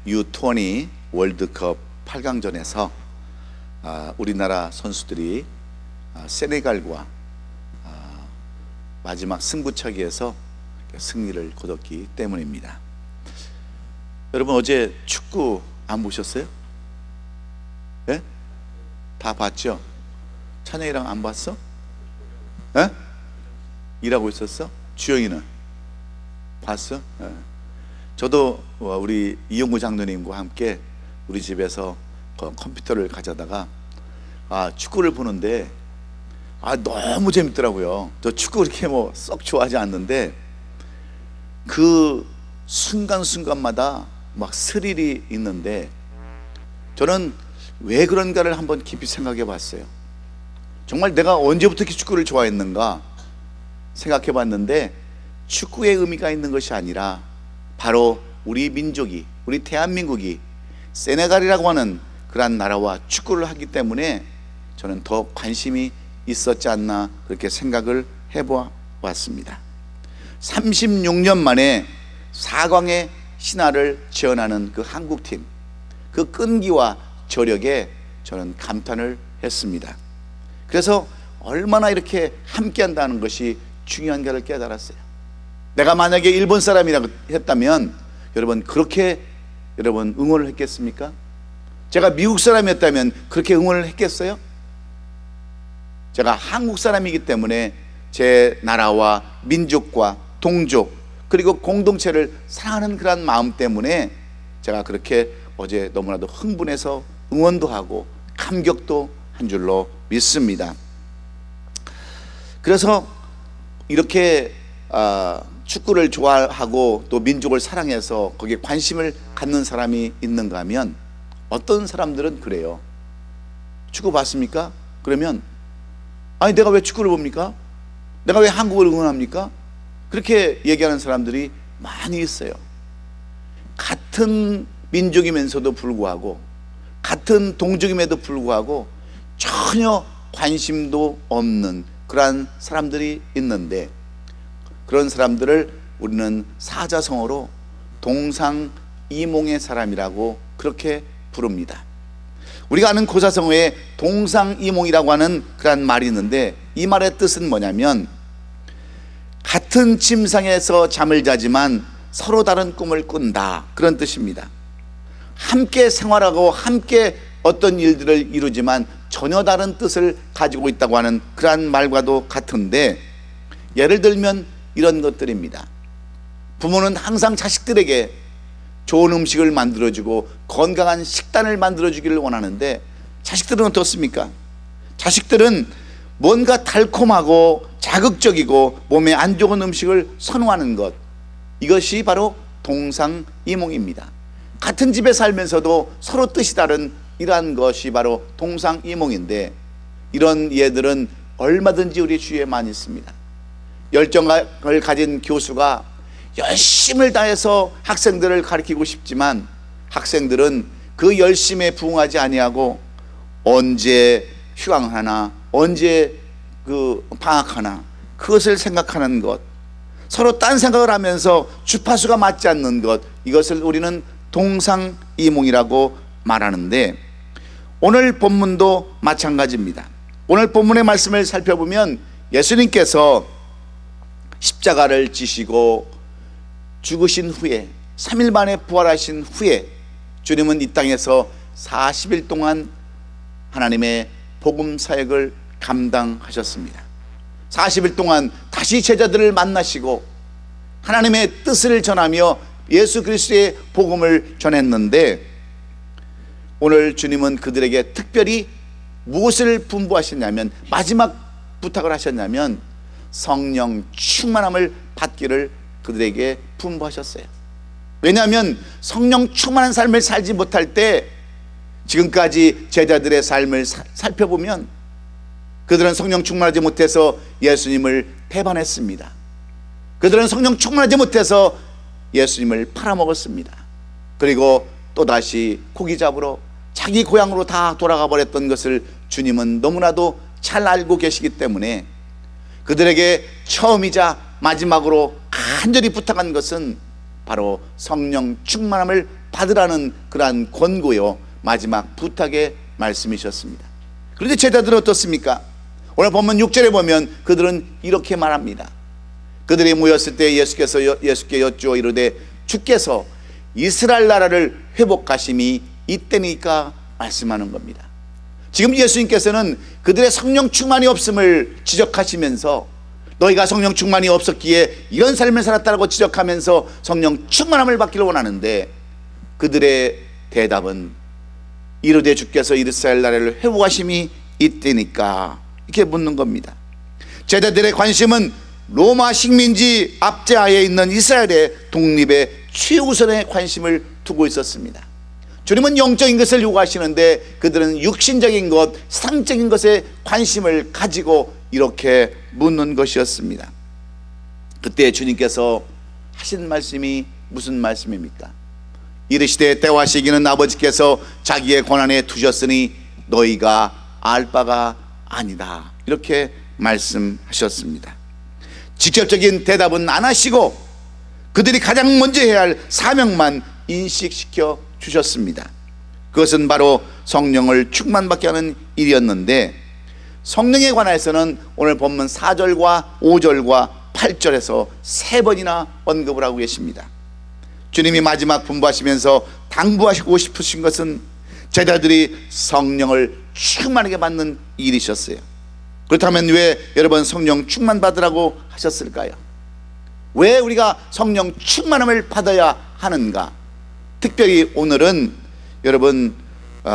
U20 월드컵 8강전에서 우리나라 선수들이 세네갈과 마지막 승부차기에서 승리를 거뒀기 때문입니다. 여러분, 어제 축구 안 보셨어요? 예? 다 봤죠? 찬영이랑 안 봤어? 예? 일하고 있었어? 주영이는 봤어? 예. 저도 우리 이용구 장로님과 함께 우리 집에서 컴퓨터를 가져다가 축구를 보는데 너무 재밌더라고요. 저 축구 그렇게 썩 좋아하지 않는데 그 순간순간마다 막 스릴이 있는데, 저는 왜 그런가를 한번 깊이 생각해 봤어요. 정말 내가 언제부터 이렇게 축구를 좋아했는가 생각해 봤는데, 축구의 의미가 있는 것이 아니라 바로 우리 민족이, 우리 대한민국이 세네갈이라고 하는 그러한 나라와 축구를 하기 때문에 저는 더 관심이 있었지 않나 그렇게 생각을 해보았습니다. 36년 만에 4강의 신화를 재현하는 그 한국팀, 그 끈기와 저력에 저는 감탄을 했습니다. 그래서 얼마나 이렇게 함께 한다는 것이 중요한가를 깨달았어요. 내가 만약에 일본 사람이라고 했다면 여러분 그렇게 응원을 했겠습니까? 제가 미국 사람이었다면 그렇게 응원을 했겠어요? 제가 한국 사람이기 때문에 제 나라와 민족과 동족 그리고 공동체를 사랑하는 그런 마음 때문에 제가 그렇게 어제 너무나도 흥분해서 응원도 하고 감격도 한 줄로 믿습니다. 그래서 이렇게 축구를 좋아하고 또 민족을 사랑해서 거기에 관심을 갖는 사람이 있는가 하면, 어떤 사람들은 그래요. 축구 봤습니까? 그러면 내가 왜 축구를 봅니까? 내가 왜 한국을 응원합니까? 그렇게 얘기하는 사람들이 많이 있어요. 같은 민족이면서도 불구하고, 같은 동족임에도 불구하고 전혀 관심도 없는 그러한 사람들이 있는데, 그런 사람들을 우리는 사자성어로 동상이몽의 사람이라고 그렇게 부릅니다. 우리가 아는 고사성어에 동상이몽이라고 하는 그런 말이 있는데, 이 말의 뜻은 뭐냐면 같은 침상에서 잠을 자지만 서로 다른 꿈을 꾼다, 그런 뜻입니다. 함께 생활하고 함께 어떤 일들을 이루지만 전혀 다른 뜻을 가지고 있다고 하는 그러한 말과도 같은데, 예를 들면 이런 것들입니다. 부모는 항상 자식들에게 좋은 음식을 만들어주고 건강한 식단을 만들어주기를 원하는데, 자식들은 어떻습니까? 자식들은 뭔가 달콤하고 자극적이고 몸에 안 좋은 음식을 선호하는 것, 이것이 바로 동상이몽입니다. 같은 집에 살면서도 서로 뜻이 다른 이러한 것이 바로 동상이몽인데, 이런 예들은 얼마든지 우리 주위에 많이 있습니다. 열정을 가진 교수가 열심을 다해서 학생들을 가르치고 싶지만 학생들은 그 열심에 부응하지 아니하고 언제 휴강하나, 언제 방학하나, 그것을 생각하는 것, 서로 딴 생각을 하면서 주파수가 맞지 않는 것, 이것을 우리는 동상이몽이라고 말하는데, 오늘 본문도 마찬가지입니다. 오늘 본문의 말씀을 살펴보면 예수님께서 십자가를 지시고 죽으신 후에 3일 만에 부활하신 후에 주님은 이 땅에서 40일 동안 하나님의 복음 사역을 감당하셨습니다. 40일 동안 다시 제자들을 만나시고 하나님의 뜻을 전하며 예수 그리스도의 복음을 전했는데, 오늘 주님은 그들에게 특별히 무엇을 분부하셨냐면, 마지막 부탁을 하셨냐면 성령 충만함을 받기를 그들에게 분부하셨어요. 왜냐하면 성령 충만한 삶을 살지 못할 때, 지금까지 제자들의 삶을 살펴보면 그들은 성령 충만하지 못해서 예수님을 배반했습니다. 그들은 성령 충만하지 못해서 예수님을 팔아먹었습니다. 그리고 또다시 고기 잡으러 자기 고향으로 다 돌아가 버렸던 것을 주님은 너무나도 잘 알고 계시기 때문에 그들에게 처음이자 마지막으로 간절히 부탁한 것은 바로 성령 충만함을 받으라는 그러한 권고요, 마지막 부탁의 말씀이셨습니다. 그런데 제자들은 어떻습니까? 오늘 본문 6절에 보면 그들은 이렇게 말합니다. 그들이 모였을 때 예수께 여쭈어 이르되 주께서 이스라엘 나라를 회복하심이 이때니까 말씀하는 겁니다. 지금 예수님께서는 그들의 성령 충만이 없음을 지적하시면서 너희가 성령 충만이 없었기에 이런 삶을 살았다고 지적하면서 성령 충만함을 받기를 원하는데, 그들의 대답은 이르되 주께서 이스라엘 나라를 회복하심이 이때니까 이렇게 묻는 겁니다. 제자들의 관심은 로마 식민지 압제하에 있는 이스라엘의 독립에 최우선의 관심을 두고 있었습니다. 주님은 영적인 것을 요구하시는데 그들은 육신적인 것, 세상적인 것에 관심을 가지고 이렇게 묻는 것이었습니다. 그때 주님께서 하신 말씀이 무슨 말씀입니까? 이르시되 때와 시기는 아버지께서 자기의 권한에 두셨으니 너희가 알 바가 아니다, 이렇게 말씀하셨습니다. 직접적인 대답은 안 하시고 그들이 가장 먼저 해야 할 사명만 인식시켜 주셨습니다. 그것은 바로 성령을 충만받게 하는 일이었는데, 성령에 관해서는 오늘 본문 4절과 5절과 8절에서 3번이나 언급을 하고 계십니다. 주님이 마지막 분부하시면서 당부하시고 싶으신 것은 제자들이 성령을 충만하게 받는 일이셨어요. 그렇다면 왜 여러분 성령 충만 받으라고 하셨을까요? 왜 우리가 성령 충만함을 받아야 하는가? 특별히 오늘은 여러분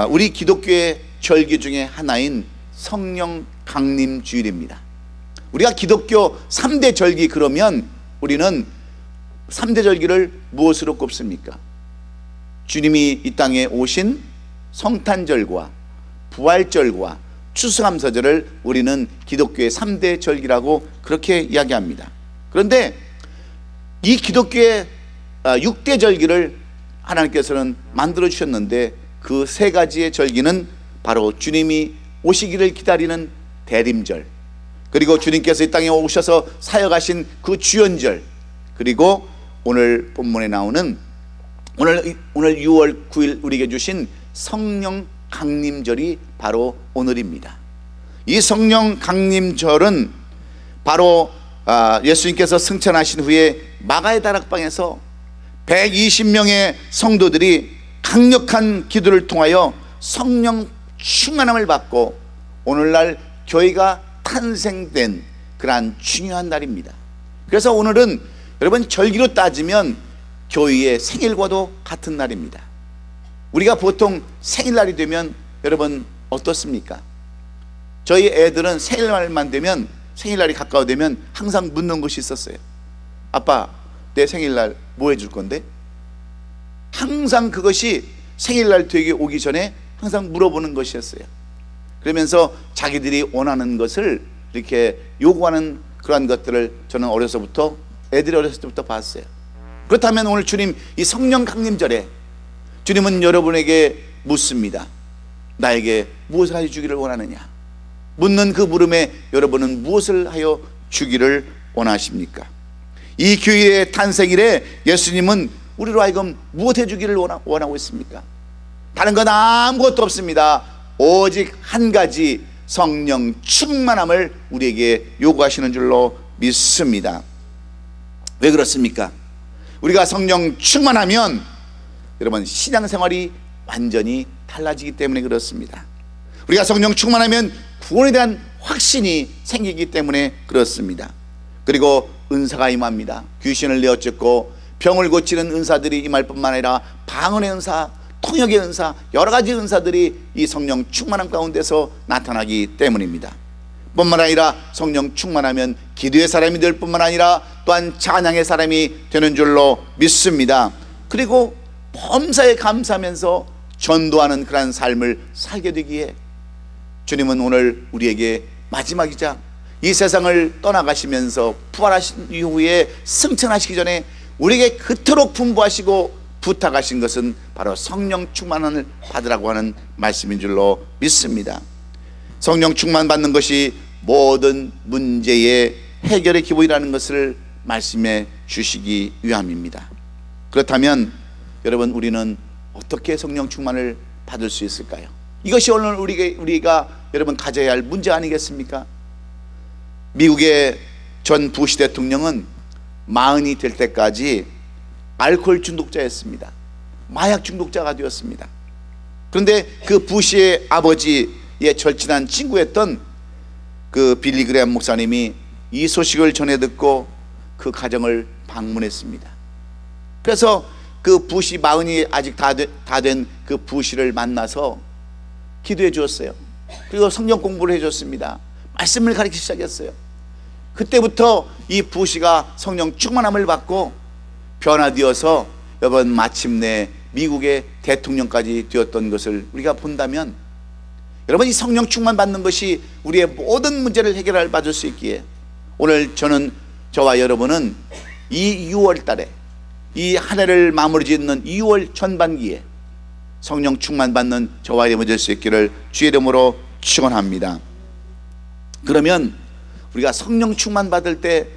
우리 기독교의 절기 중에 하나인 성령 강림 주일입니다. 우리가 기독교 3대 절기, 그러면 우리는 3대 절기를 무엇으로 꼽습니까? 주님이 이 땅에 오신 성탄절과 부활절과 추수감사절을 우리는 기독교의 3대 절기라고 그렇게 이야기합니다. 그런데 이 기독교의 6대 절기를 하나님께서는 만들어 주셨는데, 그 3가지의 절기는 바로 주님이 오시기를 기다리는 대림절, 그리고 주님께서 이 땅에 오셔서 사역하신 그 주연절, 그리고 오늘 본문에 나오는 오늘 6월 9일 우리에게 주신 성령 강림절이 바로 오늘입니다. 이 성령 강림절은 바로 예수님께서 승천하신 후에 마가의 다락방에서 120명의 성도들이 강력한 기도를 통하여 성령 충만함을 받고 오늘날 교회가 탄생된 그러한 중요한 날입니다. 그래서 오늘은 여러분 절기로 따지면 교회의 생일과도 같은 날입니다. 우리가 보통 생일날이 되면 여러분 어떻습니까? 저희 애들은 생일날만 되면, 생일날이 가까워되면 항상 묻는 것이 있었어요. 아빠, 내 생일날 뭐 해줄 건데? 항상 그것이 생일날 되게 오기 전에 항상 물어보는 것이었어요. 그러면서 자기들이 원하는 것을 이렇게 요구하는 그러한 것들을 저는 애들이 어렸을 때부터 봤어요. 그렇다면 오늘 주님 이 성령 강림절에 주님은 여러분에게 묻습니다. 나에게 무엇을 하여 주기를 원하느냐? 묻는 그 물음에 여러분은 무엇을 하여 주기를 원하십니까? 이 교회의 탄생일에 예수님은 우리로 하여금 무엇 해주기를 원하고 있습니까? 다른 건 아무것도 없습니다. 오직 한 가지, 성령 충만함을 우리에게 요구하시는 줄로 믿습니다. 왜 그렇습니까? 우리가 성령 충만하면 여러분 신앙생활이 완전히 달라지기 때문에 그렇습니다. 우리가 성령 충만하면 구원에 대한 확신이 생기기 때문에 그렇습니다. 그리고 은사가 임합니다. 귀신을 내어쫓고 병을 고치는 은사들이 임할 뿐만 아니라 방언의 은사, 통역의 은사, 여러 가지 은사들이 이 성령 충만함 가운데서 나타나기 때문입니다. 뿐만 아니라 성령 충만하면 기도의 사람이 될 뿐만 아니라 또한 찬양의 사람이 되는 줄로 믿습니다. 그리고 범사에 감사하면서 전도하는 그러한 삶을 살게 되기에 주님은 오늘 우리에게 마지막이자 이 세상을 떠나가시면서 부활하신 이후에 승천하시기 전에 우리에게 그토록 분부하시고 부탁하신 것은 바로 성령 충만을 받으라고 하는 말씀인 줄로 믿습니다. 성령 충만 받는 것이 모든 문제의 해결의 기본이라는 것을 말씀해 주시기 위함입니다. 그렇다면 여러분 우리는 어떻게 성령 충만을 받을 수 있을까요? 이것이 오늘 우리가 여러분 가져야 할 문제 아니겠습니까? 미국의 전 부시 대통령은 40이 될 때까지 알코올 중독자였습니다. 마약 중독자가 되었습니다. 그런데 그 부시의 아버지의 절친한 친구였던 그 빌리 그레엄 목사님이 이 소식을 전해 듣고 그 가정을 방문했습니다. 그래서 그 부시 40이 아직 다 된 그 부시를 만나서 기도해 주었어요. 그리고 성경 공부를 해줬습니다. 말씀을 가르치기 시작했어요. 그때부터 이 부시가 성령 충만함을 받고 변화되어서 여러분 마침내 미국의 대통령까지 되었던 것을 우리가 본다면, 여러분 이 성령 충만 받는 것이 우리의 모든 문제를 해결할 받을 수 있기에 오늘 저와 여러분은 이 6월 달에 이 한 해를 마무리 짓는 2월 전반기에 성령 충만 받는 저와 여러분이 될 수 있기를 주의 이름으로 축원합니다. 그러면 우리가 성령 충만 받을 때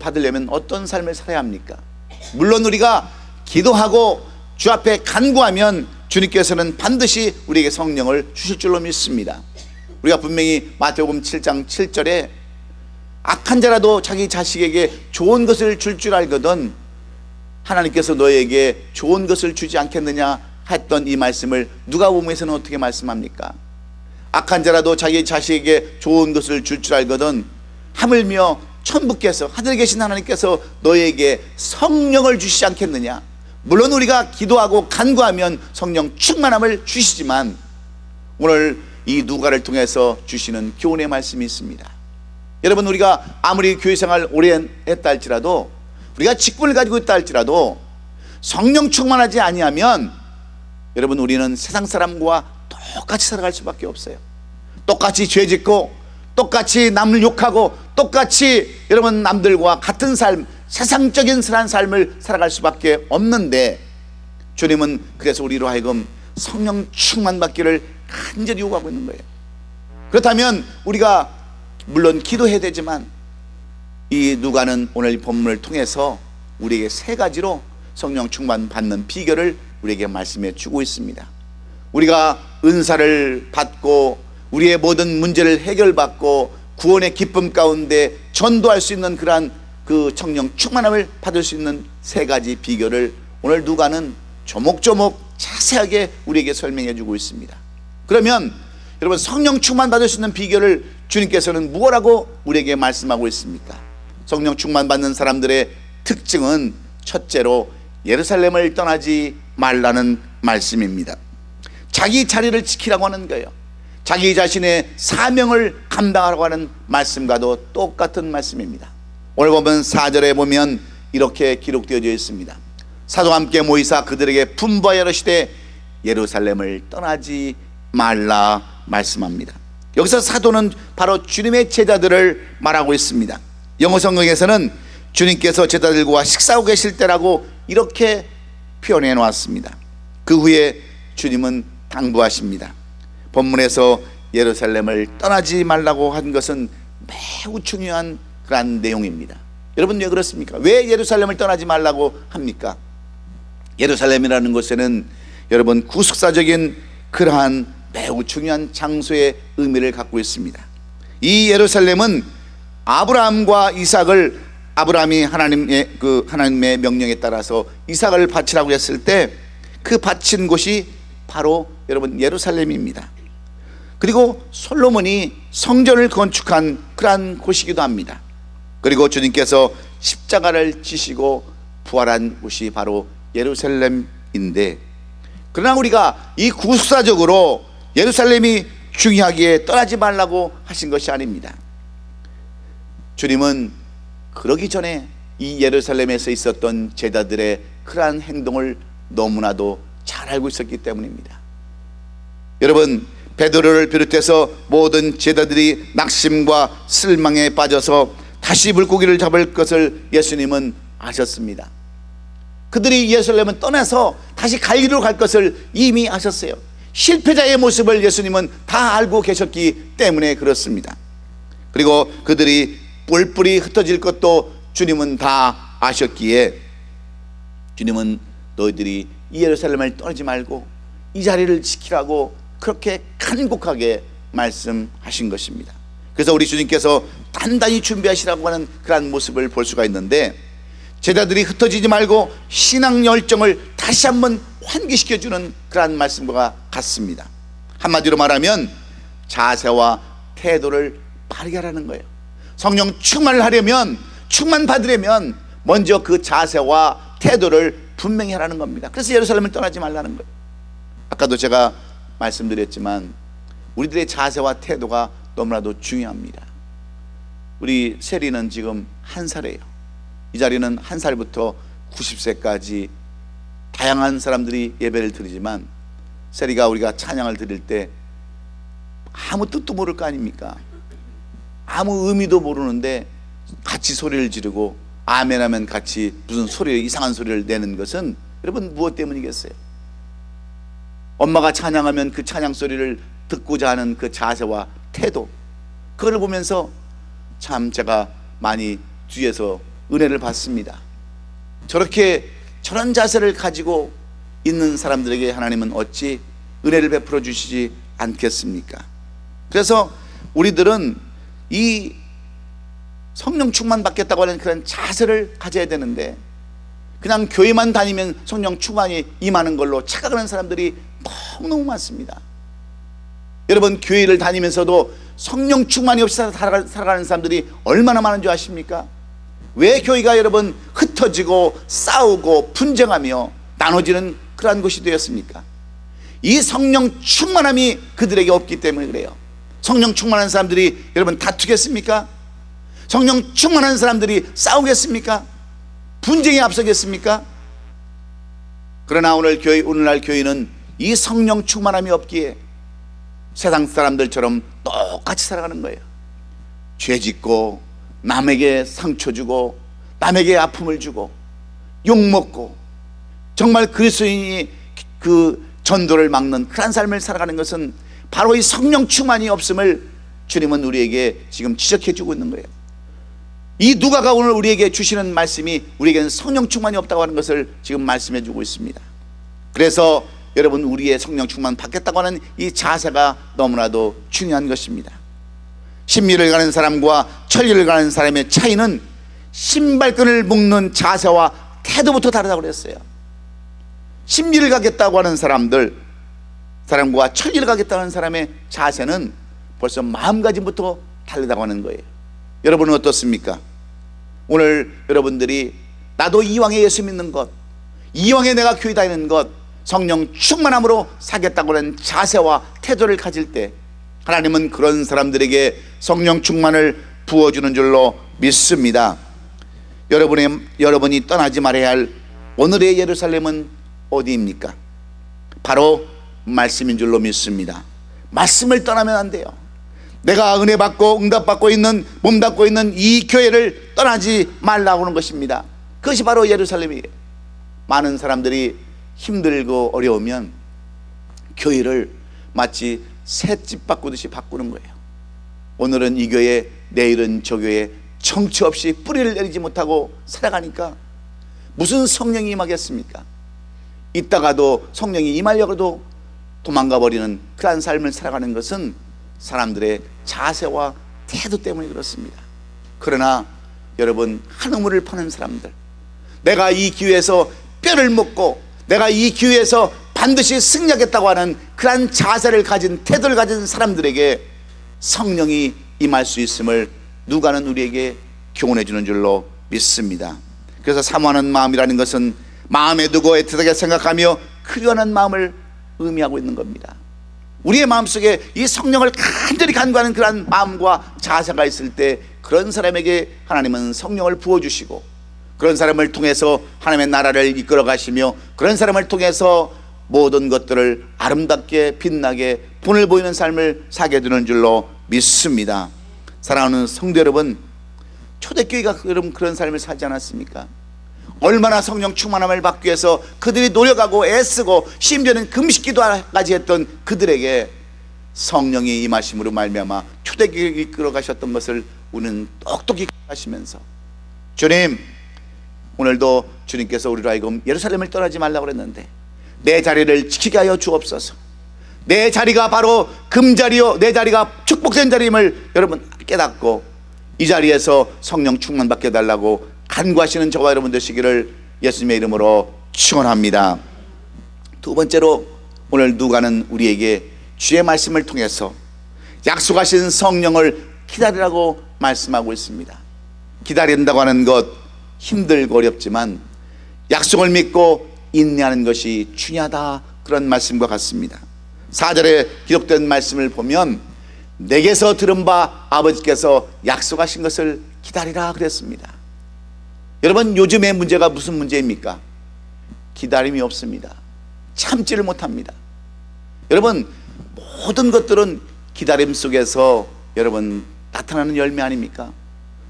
받으려면 어떤 삶을 살아야 합니까? 물론 우리가 기도하고 주 앞에 간구하면 주님께서는 반드시 우리에게 성령을 주실 줄로 믿습니다. 우리가 분명히 마태복음 7장 7절에 악한 자라도 자기 자식에게 좋은 것을 줄 줄 알거든 하나님께서 너에게 좋은 것을 주지 않겠느냐 했던 이 말씀을 누가복음에서는 어떻게 말씀합니까? 악한 자라도 자기 자식에게 좋은 것을 줄 줄 알거든 하물며 천부께서, 하늘에 계신 하나님께서 너에게 성령을 주시지 않겠느냐. 물론 우리가 기도하고 간구하면 성령 충만함을 주시지만 오늘 이 누가를 통해서 주시는 교훈의 말씀이 있습니다. 여러분 우리가 아무리 교회생활 오래 했다 할지라도, 우리가 직분을 가지고 있다 할지라도 성령 충만하지 아니하면 여러분 우리는 세상 사람과 똑같이 살아갈 수밖에 없어요. 똑같이 죄짓고 똑같이 남을 욕하고 똑같이 여러분 남들과 같은 삶, 세상적인 삶을 살아갈 수밖에 없는데, 주님은 그래서 우리로 하여금 성령 충만 받기를 간절히 요구하고 있는 거예요. 그렇다면 우리가 물론 기도해야 되지만 이 누가는 오늘 본문을 통해서 우리에게 3가지로 성령 충만 받는 비결을 우리에게 말씀해 주고 있습니다. 우리가 은사를 받고 우리의 모든 문제를 해결받고 구원의 기쁨 가운데 전도할 수 있는 그러한 그 성령 충만함을 받을 수 있는 3가지 비결을 오늘 누가는 조목조목 자세하게 우리에게 설명해 주고 있습니다. 그러면 여러분 성령 충만 받을 수 있는 비결을 주님께서는 무엇라고 우리에게 말씀하고 있습니까? 성령 충만 받는 사람들의 특징은 첫째로 예루살렘을 떠나지 말라는 말씀입니다. 자기 자리를 지키라고 하는 거예요. 자기 자신의 사명을 감당하라고 하는 말씀과도 똑같은 말씀입니다. 오늘 보면 4절에 보면 이렇게 기록되어져 있습니다. 사도와 함께 모이사 그들에게 분부하여 이르시되 예루살렘을 떠나지 말라 말씀합니다. 여기서 사도는 바로 주님의 제자들을 말하고 있습니다. 영어 성경에서는 주님께서 제자들과 식사하고 계실 때라고 이렇게 표현해 놓았습니다. 그 후에 주님은 당부하십니다. 본문에서 예루살렘을 떠나지 말라고 한 것은 매우 중요한 그런 내용입니다. 여러분 왜 그렇습니까? 왜 예루살렘을 떠나지 말라고 합니까? 예루살렘이라는 곳에는 여러분 구속사적인 그러한 매우 중요한 장소의 의미를 갖고 있습니다. 이 예루살렘은 아브라함과 이삭을, 아브라함이 하나님의 명령에 따라서 이삭을 바치라고 했을 때 그 바친 곳이 바로 여러분 예루살렘입니다. 그리고 솔로몬이 성전을 건축한 그러한 곳이기도 합니다. 그리고 주님께서 십자가를 지시고 부활한 곳이 바로 예루살렘인데, 그러나 우리가 이 구속사적으로 예루살렘이 중요하기에 떠나지 말라고 하신 것이 아닙니다. 주님은 그러기 전에 이 예루살렘에서 있었던 제자들의 그러한 행동을 너무나도 잘 알고 있었기 때문입니다. 여러분 베드로를 비롯해서 모든 제자들이 낙심과 실망에 빠져서 다시 물고기를 잡을 것을 예수님은 아셨습니다. 그들이 예루살렘을 떠나서 다시 갈리로 갈 것을 이미 아셨어요. 실패자의 모습을 예수님은 다 알고 계셨기 때문에 그렇습니다. 그리고 그들이 뿔뿔이 흩어질 것도 주님은 다 아셨기에 주님은 너희들이 이 예루살렘을 떠나지 말고 이 자리를 지키라고 그렇게 간곡하게 말씀하신 것입니다. 그래서 우리 주님께서 단단히 준비하시라고 하는 그러한 모습을 볼 수가 있는데, 제자들이 흩어지지 말고 신앙 열정을 다시 한번 환기시켜주는 그러한 말씀과 같습니다. 한마디로 말하면 자세와 태도를 바르게 하라는 거예요. 성령 충만을 하려면, 충만 받으려면 먼저 그 자세와 태도를 분명히 하라는 겁니다. 그래서 예루살렘을 떠나지 말라는 거예요. 아까도 제가 말씀드렸지만 우리들의 자세와 태도가 너무나도 중요합니다. 우리 세리는 지금 1살이에요. 이 자리는 1살부터 90세까지 다양한 사람들이 예배를 드리지만, 세리가 우리가 찬양을 드릴 때 아무 뜻도 모를 거 아닙니까? 아무 의미도 모르는데 같이 소리를 지르고 아멘 하면 같이 무슨 소리, 이상한 소리를 내는 것은 여러분 무엇 때문이겠어요? 엄마가 찬양하면 그 찬양 소리를 듣고자 하는 그 자세와 태도, 그걸 보면서 참 제가 많이 뒤에서 은혜를 받습니다. 저런 자세를 가지고 있는 사람들에게 하나님은 어찌 은혜를 베풀어 주시지 않겠습니까? 그래서 우리들은 이 성령 충만 받겠다고 하는 그런 자세를 가져야 되는데, 그냥 교회만 다니면 성령 충만이 임하는 걸로 착각하는 사람들이 너무너무 많습니다. 여러분, 교회를 다니면서도 성령 충만이 없이 살아가는 사람들이 얼마나 많은 줄 아십니까? 왜 교회가 여러분 흩어지고 싸우고 분쟁하며 나눠지는 그러한 곳이 되었습니까? 이 성령 충만함이 그들에게 없기 때문에 그래요. 성령 충만한 사람들이 여러분 다투겠습니까? 성령 충만한 사람들이 싸우겠습니까? 분쟁에 앞서겠습니까? 그러나 오늘날 교회는 이 성령 충만함이 없기에 세상 사람들처럼 똑같이 살아가는 거예요. 죄 짓고 남에게 상처 주고 남에게 아픔을 주고 욕먹고, 정말 그리스도인이 그 전도를 막는 그런 삶을 살아가는 것은 바로 이 성령 충만이 없음을 주님은 우리에게 지금 지적해 주고 있는 거예요. 이 누가가 오늘 우리에게 주시는 말씀이 우리에게는 성령 충만이 없다고 하는 것을 지금 말씀해 주고 있습니다. 그래서 여러분, 우리의 성령 충만 받겠다고 하는 이 자세가 너무나도 중요한 것입니다. 신미를 가는 사람과 천리를 가는 사람의 차이는 신발끈을 묶는 자세와 태도부터 다르다고 그랬어요. 신미를 가겠다고 하는 사람과 천리를 가겠다고 하는 사람의 자세는 벌써 마음가짐부터 다르다고 하는 거예요. 여러분은 어떻습니까? 오늘 여러분들이 나도 이왕에 예수 믿는 것, 이왕에 내가 교회 다니는 것, 성령 충만함으로 사겠다고 하는 자세와 태도를 가질 때 하나님은 그런 사람들에게 성령 충만을 부어주는 줄로 믿습니다. 여러분이 떠나지 말아야 할 오늘의 예루살렘은 어디입니까? 바로 말씀인 줄로 믿습니다. 말씀을 떠나면 안 돼요. 내가 은혜 받고 응답받고 있는, 몸담고 있는 이 교회를 떠나지 말라고 하는 것입니다. 그것이 바로 예루살렘이에요. 많은 사람들이 힘들고 어려우면 교회를 마치 새집 바꾸듯이 바꾸는 거예요. 오늘은 이 교회, 내일은 저 교회, 정처 없이 뿌리를 내리지 못하고 살아가니까 무슨 성령이 임하겠습니까? 있다가도 성령이 임하려고도 도망가 버리는 그러한 삶을 살아가는 것은 사람들의 자세와 태도 때문에 그렇습니다. 그러나 여러분, 한 우물을 파는 사람들, 내가 이 기회에서 뼈를 먹고 내가 이 기회에서 반드시 승리하겠다고 하는 그러한 자세를 가진, 태도를 가진 사람들에게 성령이 임할 수 있음을 누가는 우리에게 교훈해 주는 줄로 믿습니다. 그래서 사모하는 마음이라는 것은 마음에 두고 애틋하게 생각하며 그리워하는 마음을 의미하고 있는 겁니다. 우리의 마음속에 이 성령을 간절히 간구하는 그런 마음과 자세가 있을 때 그런 사람에게 하나님은 성령을 부어주시고, 그런 사람을 통해서 하나님의 나라를 이끌어 가시며, 그런 사람을 통해서 모든 것들을 아름답게 빛나게 본을 보이는 삶을 사게 되는 줄로 믿습니다. 사랑하는 성도 여러분, 초대교회가 여러분 그런 삶을 살지 않았습니까? 얼마나 성령 충만함을 받기 위해서 그들이 노력하고 애쓰고 심지어는 금식기도까지 했던 그들에게 성령이 임하심으로 말미암아 초대교회를 이끌어 가셨던 것을 우리는 똑똑히 하시면서, 주님, 오늘도 주님께서 우리로 하여금 예루살렘을 떠나지 말라고 그랬는데 내 자리를 지키게 하여 주옵소서. 내 자리가 바로 금자리요, 내 자리가 축복된 자리임을 여러분 깨닫고 이 자리에서 성령 충만 받게 해달라고 간구하시는 저와 여러분 되시기를 예수님의 이름으로 축원합니다. 두 번째로 오늘 누가는 우리에게 주의 말씀을 통해서 약속하신 성령을 기다리라고 말씀하고 있습니다. 기다린다고 하는 것 힘들고 어렵지만 약속을 믿고 인내하는 것이 중요하다, 그런 말씀과 같습니다. 4절에 기록된 말씀을 보면 내게서 들은 바 아버지께서 약속하신 것을 기다리라 그랬습니다. 여러분, 요즘의 문제가 무슨 문제입니까? 기다림이 없습니다. 참지를 못합니다. 여러분, 모든 것들은 기다림 속에서 여러분 나타나는 열매 아닙니까?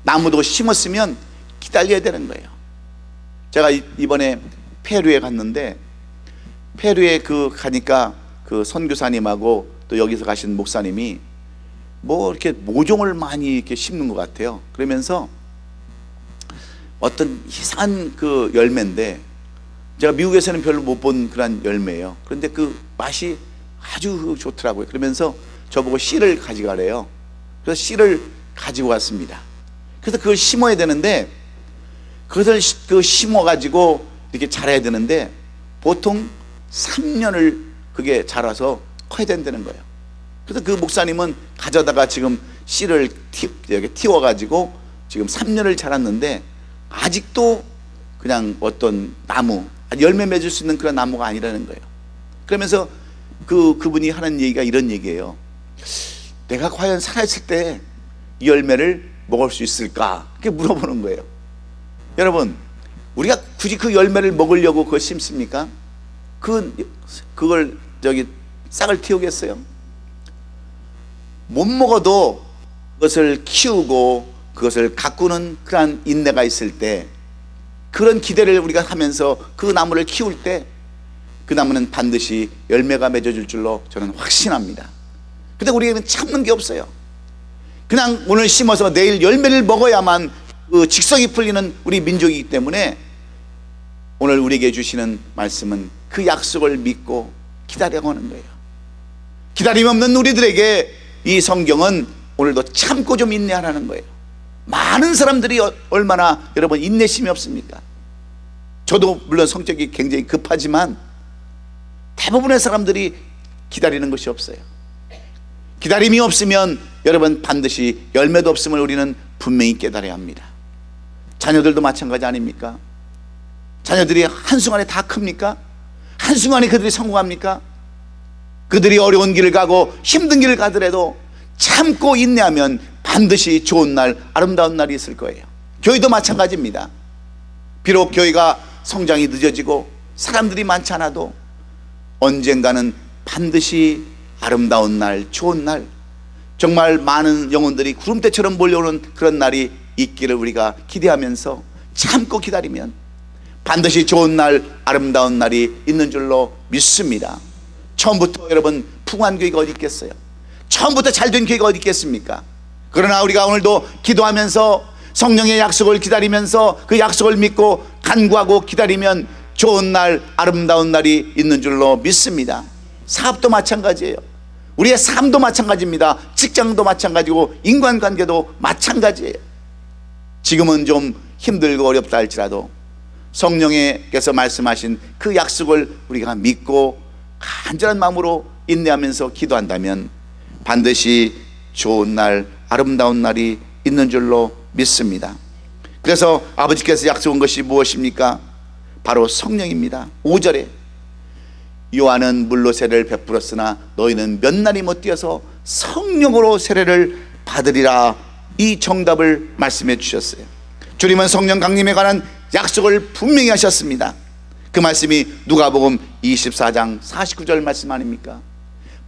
나무도 심었으면 기다려야 되는 거예요. 제가 이번에 페루에 갔는데 페루에 가니까 그 선교사님하고 또 여기서 가신 목사님이 뭐 이렇게 모종을 많이 이렇게 심는 것 같아요. 그러면서 어떤 이상한 그 열매인데 제가 미국에서는 별로 못 본 그런 열매예요. 그런데 그 맛이 아주 좋더라고요. 그러면서 저보고 씨를 가져가래요. 그래서 씨를 가지고 왔습니다. 그래서 그걸 심어야 되는데 그것을 심어가지고 이렇게 자라야 되는데 보통 3년을 그게 자라서 커야 된다는 거예요. 그래서 그 목사님은 가져다가 지금 씨를 틔워가지고 지금 3년을 자랐는데 아직도 그냥 어떤 나무, 열매 맺을 수 있는 그런 나무가 아니라는 거예요. 그러면서 그분이 하는 얘기가 이런 얘기예요. 내가 과연 살아있을 때 이 열매를 먹을 수 있을까? 그렇게 물어보는 거예요. 여러분, 우리가 굳이 그 열매를 먹으려고 그걸 심습니까? 그걸 싹을 틔우겠어요? 못 먹어도 그것을 키우고 그것을 가꾸는 그러한 인내가 있을 때, 그런 기대를 우리가 하면서 그 나무를 키울 때 그 나무는 반드시 열매가 맺어질 줄로 저는 확신합니다. 근데 우리에게는 참는 게 없어요. 그냥 오늘 심어서 내일 열매를 먹어야만 그 직성이 풀리는 우리 민족이기 때문에 오늘 우리에게 주시는 말씀은 그 약속을 믿고 기다려고 하는 거예요. 기다림 없는 우리들에게 이 성경은 오늘도 참고 좀 인내하라는 거예요. 많은 사람들이 얼마나 여러분 인내심이 없습니까? 저도 물론 성격이 굉장히 급하지만 대부분의 사람들이 기다리는 것이 없어요. 기다림이 없으면 여러분 반드시 열매도 없음을 우리는 분명히 깨달아야 합니다. 자녀들도 마찬가지 아닙니까? 자녀들이 한순간에 다 큽니까? 한순간에 그들이 성공합니까? 그들이 어려운 길을 가고 힘든 길을 가더라도 참고 인내하면 반드시 좋은 날, 아름다운 날이 있을 거예요. 교회도 마찬가지입니다. 비록 교회가 성장이 늦어지고 사람들이 많지 않아도 언젠가는 반드시 아름다운 날, 좋은 날, 정말 많은 영혼들이 구름대처럼 몰려오는 그런 날이 있기를 우리가 기대하면서 참고 기다리면 반드시 좋은 날, 아름다운 날이 있는 줄로 믿습니다. 처음부터 여러분 풍성한 교회가 어디 있겠어요? 처음부터 잘된 교회가 어디 있겠습니까? 그러나 우리가 오늘도 기도하면서 성령의 약속을 기다리면서 그 약속을 믿고 간구하고 기다리면 좋은 날, 아름다운 날이 있는 줄로 믿습니다. 사업도 마찬가지예요. 우리의 삶도 마찬가지입니다. 직장도 마찬가지고 인간관계도 마찬가지예요. 지금은 좀 힘들고 어렵다 할지라도 성령께서 말씀하신 그 약속을 우리가 믿고 간절한 마음으로 인내하면서 기도한다면 반드시 좋은 날, 아름다운 날이 있는 줄로 믿습니다. 그래서 아버지께서 약속한 것이 무엇입니까? 바로 성령입니다. 5절에 요한은 물로 세례를 베풀었으나 너희는 몇 날이 못 뛰어서 성령으로 세례를 받으리라, 이 정답을 말씀해 주셨어요. 주님은 성령 강림에 관한 약속을 분명히 하셨습니다. 그 말씀이 누가복음 24장 49절 말씀 아닙니까?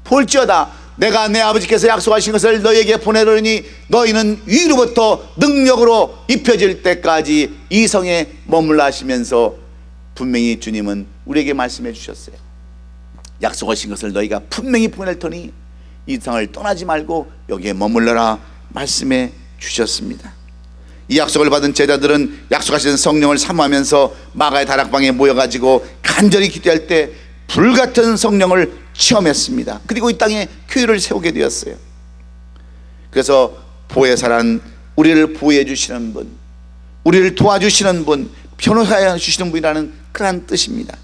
볼지어다 내가 내 아버지께서 약속하신 것을 너희에게 보내노니 너희는 위로부터 능력으로 입혀질 때까지 이 성에 머물라 하시면서 분명히 주님은 우리에게 말씀해 주셨어요. 약속하신 것을 너희가 분명히 보낼 터니 이 성을 떠나지 말고 여기에 머물러라 말씀해 주셨습니다. 이 약속을 받은 제자들은 약속하신 성령을 사모하면서 마가의 다락방에 모여가지고 간절히 기도할 때 불같은 성령을 체험했습니다. 그리고 이 땅에 교회를 세우게 되었어요. 그래서 보혜사란 우리를 보호해 주시는 분, 우리를 도와주시는 분, 변호사해 주시는 분이라는 그런 뜻입니다.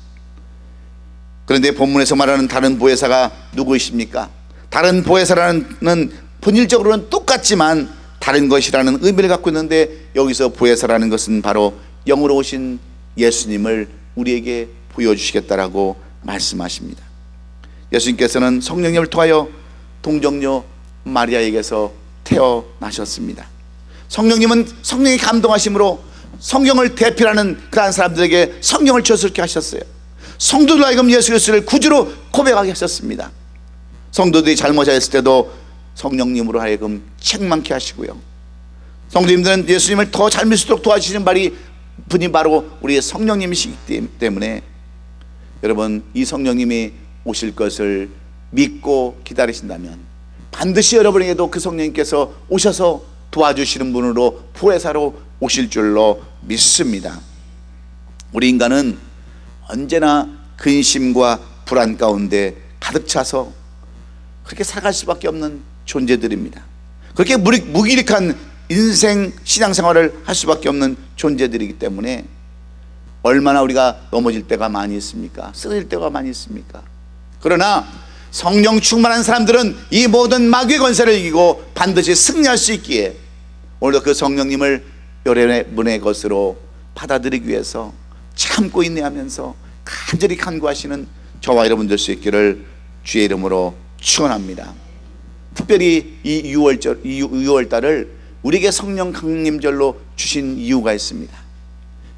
그런데 본문에서 말하는 다른 보혜사가 누구이십니까? 다른 보혜사라는 본질적으로는 똑같지만 다른 것이라는 의미를 갖고 있는데, 여기서 보혜사라는 것은 바로 영으로 오신 예수님을 우리에게 보여주시겠다라고 말씀하십니다. 예수님께서는 성령님을 통하여 동정녀 마리아에게서 태어나셨습니다. 성령님은 성령이 감동하심으로 성경을 대필하는 그러한 사람들에게 성령을 주었게 하셨어요. 성도들 하여금 예수 그리스도를 구주로 고백하게 하셨습니다. 성도들이 잘못하였을 때도 성령님으로 하여금 책망케 하시고요, 성도님들은 예수님을 더 잘 믿도록 도와주시는 분이 바로 우리의 성령님이시기 때문에 여러분, 이 성령님이 오실 것을 믿고 기다리신다면 반드시 여러분에게도 그 성령님께서 오셔서 도와주시는 분으로 보혜사로 오실 줄로 믿습니다. 우리 인간은 언제나 근심과 불안 가운데 가득 차서 그렇게 살아갈 수밖에 없는 존재들입니다. 그렇게 무기력한 인생 신앙생활을 할 수밖에 없는 존재들이기 때문에 얼마나 우리가 넘어질 때가 많이 있습니까? 쓰러질 때가 많이 있습니까? 그러나 성령 충만한 사람들은 이 모든 마귀의 권세를 이기고 반드시 승리할 수 있기에 오늘도 그 성령님을 여러분의 것으로 받아들이기 위해서 참고 인내하면서 간절히 간구하시는 저와 여러분 될 수 있기를 주의 이름으로 축원합니다. 특별히 이 6월달을 우리에게 성령 강림절로 주신 이유가 있습니다.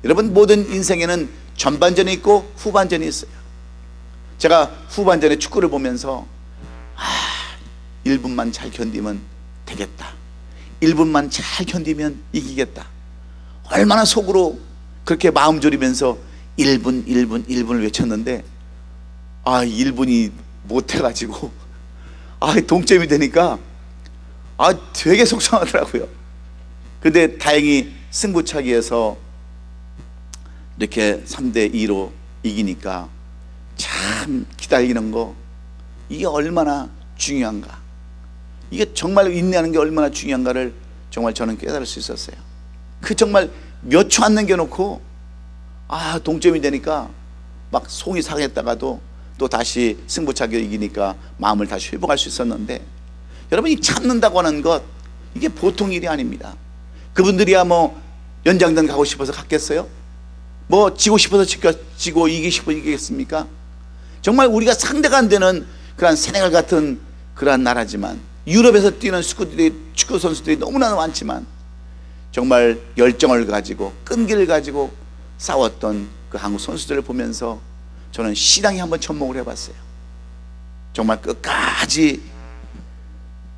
여러분, 모든 인생에는 전반전이 있고 후반전이 있어요. 제가 후반전에 축구를 보면서 1분만 잘 견디면 되겠다, 1분만 잘 견디면 이기겠다, 얼마나 속으로 그렇게 마음 졸이면서 1분을 외쳤는데 1분이 못해가지고 동점이 되니까 되게 속상하더라고요. 근데 다행히 승부차기에서 이렇게 3대2로 이기니까 참 기다리는 거, 이게 얼마나 중요한가, 이게 정말 인내하는 게 얼마나 중요한가를 정말 저는 깨달을 수 있었어요. 그 정말 몇 초 안 남겨놓고 동점이 되니까 막 속이 상했다가도 또 다시 승부차기로 이기니까 마음을 다시 회복할 수 있었는데, 여러분이 참는다고 하는 것, 이게 보통 일이 아닙니다. 그분들이야 뭐 연장전 가고 싶어서 갔겠어요? 뭐 지고 싶어서 지고 이기고 싶어서 이기겠습니까? 정말 우리가 상대가 안 되는 그런 세네갈 같은 그러한 나라지만, 유럽에서 뛰는 축구 선수들이 너무나 많지만 정말 열정을 가지고 끈기를 가지고 싸웠던 그 한국 선수들을 보면서 저는 신앙에 한번 접목을 해봤어요. 정말 끝까지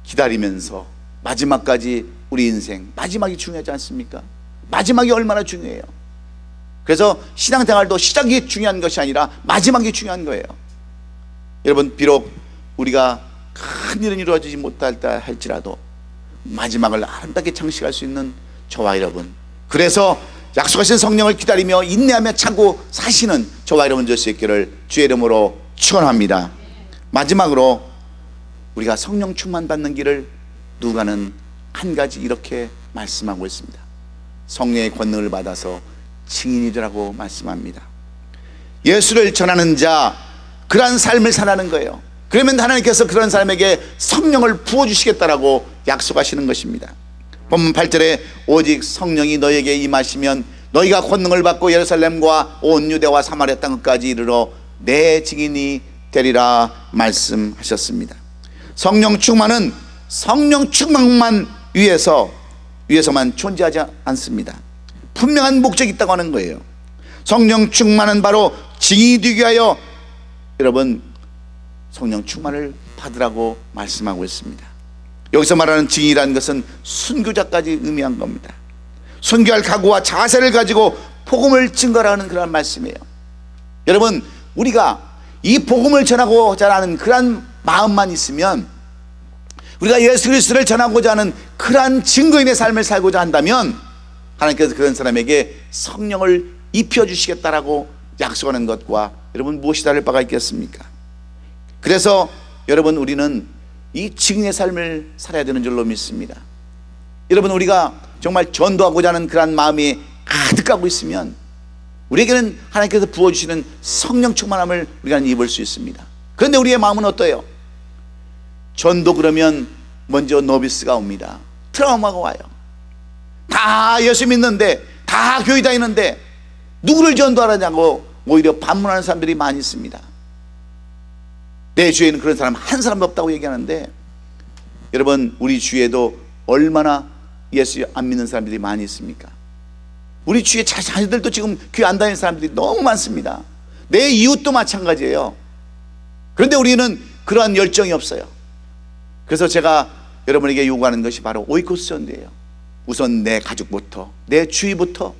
기다리면서 마지막까지, 우리 인생 마지막이 중요하지 않습니까? 마지막이 얼마나 중요해요. 그래서 신앙생활도 시작이 중요한 것이 아니라 마지막이 중요한 거예요. 여러분, 비록 우리가 큰 일은 이루어지지 못할다 할지라도 마지막을 아름답게 장식할 수 있는 저와 여러분, 그래서 약속하신 성령을 기다리며 인내하며 참고 사시는 저와 여러분 될 수 있기를 주의 이름으로 축원합니다. 마지막으로 우리가 성령 충만 받는 길을 누가는 한 가지 이렇게 말씀하고 있습니다. 성령의 권능을 받아서 증인이 되라고 말씀합니다. 예수를 전하는 자, 그러한 삶을 살아가는 거예요. 그러면 하나님께서 그런 사람에게 성령을 부어주시겠다라고 약속하시는 것입니다. 본문 8절에 오직 성령이 너에게 임하시면 너희가 권능을 받고 예루살렘과 온 유대와 사마리아 땅까지 이르러 내 증인이 되리라 말씀하셨습니다. 성령 충만은 성령 충만만 위해서만 존재하지 않습니다. 분명한 목적이 있다고 하는 거예요. 성령 충만은 바로 증인이 되기 위하여 여러분 성령 충만을 받으라고 말씀하고 있습니다. 여기서 말하는 증인이라는 것은 순교자까지 의미한 겁니다. 순교할 각오와 자세를 가지고 복음을 증거하는 그런 말씀이에요. 여러분, 우리가 이 복음을 전하고자 하는 그런 마음만 있으면, 우리가 예수 그리스도를 전하고자 하는 그러한 증거인의 삶을 살고자 한다면 하나님께서 그런 사람에게 성령을 입혀주시겠다라고 약속하는 것과 여러분 무엇이 다를 바가 있겠습니까? 그래서 여러분 우리는 이 증인의 삶을 살아야 되는 줄로 믿습니다. 여러분 우리가 정말 전도하고자 하는 그런 마음이 가득하고 있으면 우리에게는 하나님께서 부어주시는 성령 충만함을 우리가 입을 수 있습니다. 그런데 우리의 마음은 어때요? 전도 그러면 먼저 노비스가 옵니다. 트라우마가 와요. 다 예수 믿는데, 다 교회 다니는데 누구를 전도하느냐고 오히려 반문하는 사람들이 많이 있습니다. 내 주위에는 그런 사람 한 사람도 없다고 얘기하는데, 여러분 우리 주위에도 얼마나 예수 안 믿는 사람들이 많이 있습니까? 우리 주위에 자녀들도 지금 교회 안 다니는 사람들이 너무 많습니다. 내 이웃도 마찬가지예요. 그런데 우리는 그러한 열정이 없어요. 그래서 제가 여러분에게 요구하는 것이 바로 오이코스 전도예요. 우선 내 가족부터, 내 주위부터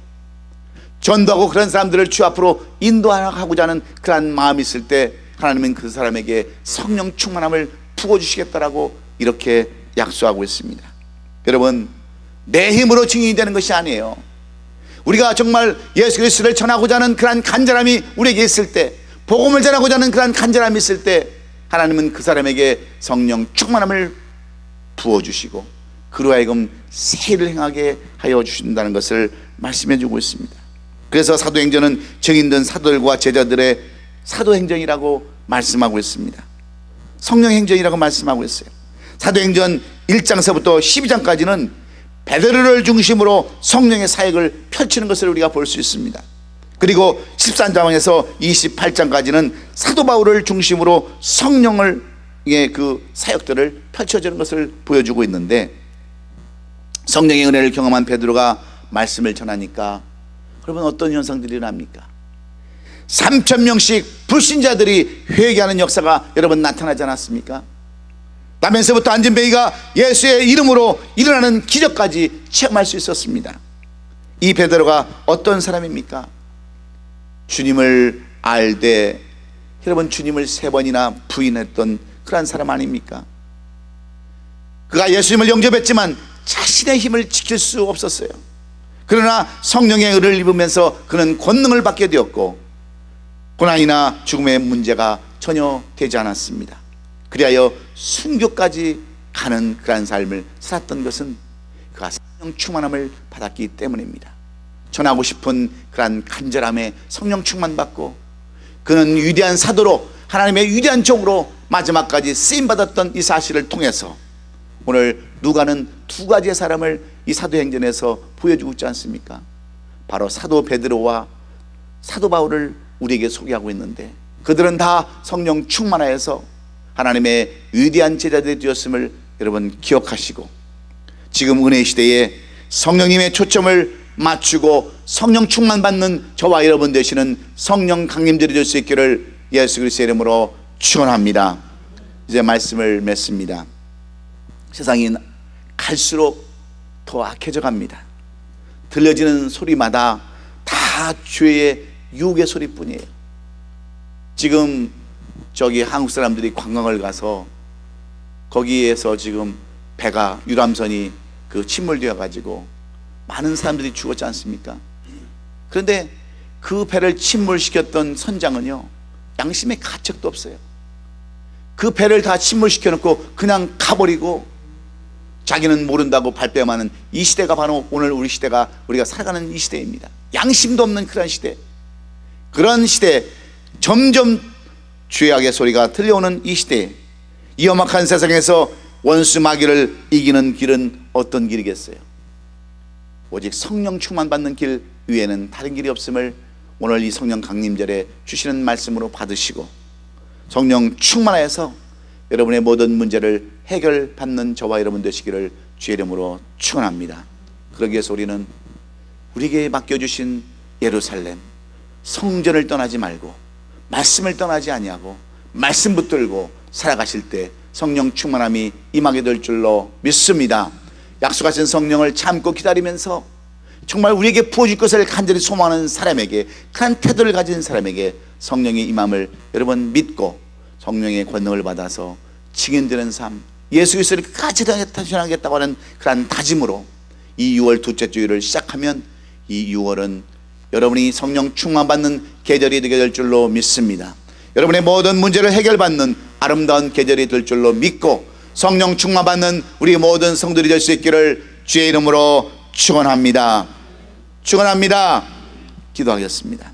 전도하고 그런 사람들을 주 앞으로 인도하고자 하는 그런 마음이 있을 때 하나님은 그 사람에게 성령 충만함을 부어주시겠다라고 이렇게 약속하고 있습니다. 여러분 내 힘으로 증인이 되는 것이 아니에요. 우리가 정말 예수 그리스도를 전하고자 하는 그런 간절함이 우리에게 있을 때, 복음을 전하고자 하는 그런 간절함이 있을 때 하나님은 그 사람에게 성령 충만함을 부어주시고 그로 하여금 새 일을 행하게 하여 주신다는 것을 말씀해 주고 있습니다. 그래서 사도행전은 증인된 사도들과 제자들의 사도행전이라고 말씀하고 있습니다. 성령행전이라고 말씀하고 있어요. 사도행전 1장서부터 12장까지는 베드로를 중심으로 성령의 사역을 펼치는 것을 우리가 볼 수 있습니다. 그리고 13장에서 28장까지는 사도 바울을 중심으로 성령의 그 사역들을 펼쳐지는 것을 보여주고 있는데, 성령의 은혜를 경험한 베드로가 말씀을 전하니까 그러면 어떤 현상들이 일어납니까? 3,000명씩 불신자들이 회개하는 역사가 여러분 나타나지 않았습니까? 나면서부터 안진뱅이가 예수의 이름으로 일어나는 기적까지 체험할 수 있었습니다. 이 베드로가 어떤 사람입니까? 주님을 알되 여러분 주님을 3번이나 부인했던 그런 사람 아닙니까? 그가 예수님을 영접했지만 자신의 힘을 지킬 수 없었어요. 그러나 성령의 은혜를 입으면서 그는 권능을 받게 되었고 고난이나 죽음의 문제가 전혀 되지 않았습니다. 그리하여 순교까지 가는 그런 삶을 살았던 것은 그가 성령 충만함을 받았기 때문입니다. 전하고 싶은 그런 간절함에 성령 충만 받고 그는 위대한 사도로 하나님의 위대한 종으로 마지막까지 쓰임받았던 이 사실을 통해서 오늘 누가는 2가지의 사람을 이 사도행전에서 보여주고 있지 않습니까? 바로 사도 베드로와 사도 바울을 우리에게 소개하고 있는데, 그들은 다 성령 충만하여서 하나님의 위대한 제자들이 되었음을 여러분 기억하시고, 지금 은혜 시대에 성령님의 초점을 맞추고 성령 충만 받는 저와 여러분 되시는 성령 강림들이 될 수 있기를 예수 그리스도의 이름으로 축원합니다. 이제 말씀을 맺습니다. 세상이 갈수록 더 악해져 갑니다. 들려지는 소리마다 다 죄의 유혹의 소리뿐이에요. 지금 저기 한국 사람들이 관광을 가서 거기에서 지금 배가 유람선이 그 침몰되어 가지고 많은 사람들이 죽었지 않습니까? 그런데 그 배를 침몰시켰던 선장은요 양심의 가책도 없어요. 그 배를 다 침몰시켜 놓고 그냥 가버리고 자기는 모른다고 발뺌하는 이 시대가 바로 오늘 우리 시대가 우리가 살아가는 이 시대입니다. 양심도 없는 그런 시대, 그런 시대, 점점 죄악의 소리가 들려오는 이 시대에 이 험악한 세상에서 원수 마귀를 이기는 길은 어떤 길이겠어요? 오직 성령 충만 받는 길 위에는 다른 길이 없음을 오늘 이 성령 강림절에 주시는 말씀으로 받으시고 성령 충만하여서 여러분의 모든 문제를 해결받는 저와 여러분 되시기를 주의 이름으로 축원합니다. 그러기 위해서 우리는 우리에게 맡겨주신 예루살렘 성전을 떠나지 말고 말씀을 떠나지 아니하고 말씀 붙들고 살아가실 때 성령 충만함이 임하게 될 줄로 믿습니다. 약속하신 성령을 참고 기다리면서 정말 우리에게 부어줄 것을 간절히 소망하는 사람에게, 그런 태도를 가진 사람에게 성령의 임함을 여러분 믿고 성령의 권능을 받아서 증인되는 삶, 예수 그리스도를 끝까지 전하겠다고 하는 그런 다짐으로 이 6월 둘째 주일을 시작하면 이 6월은 여러분이 성령 충만받는 계절이 되게 될 줄로 믿습니다. 여러분의 모든 문제를 해결받는 아름다운 계절이 될 줄로 믿고 성령 충만받는 우리 모든 성도들이 될 수 있기를 주의 이름으로 축원합니다. 축원합니다. 기도하겠습니다.